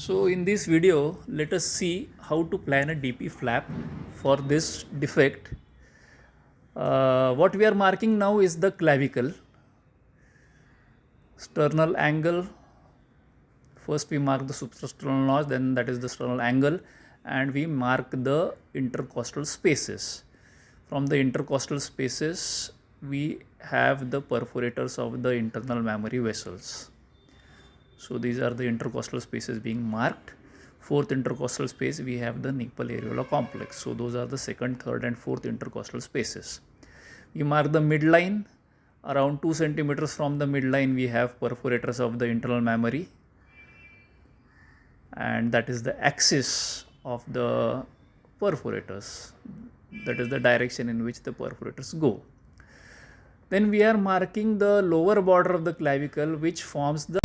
So in this video, let us see how to plan a DP flap for this defect. What we are marking now is the clavicle. Sternal angle. First we mark the suprasternal notch, then that is the sternal angle, and we mark the intercostal spaces. From the intercostal spaces, we have the perforators of the internal mammary vessels. So these are the intercostal spaces being marked. Fourth intercostal space, we have the nipple areola complex. So those are the second, third and fourth intercostal spaces. We mark the midline. Around 2 centimeters from the midline, we have perforators of the internal mammary, and that is the axis of the perforators. That is the direction in which the perforators go. Then we are marking the lower border of the clavicle, which forms the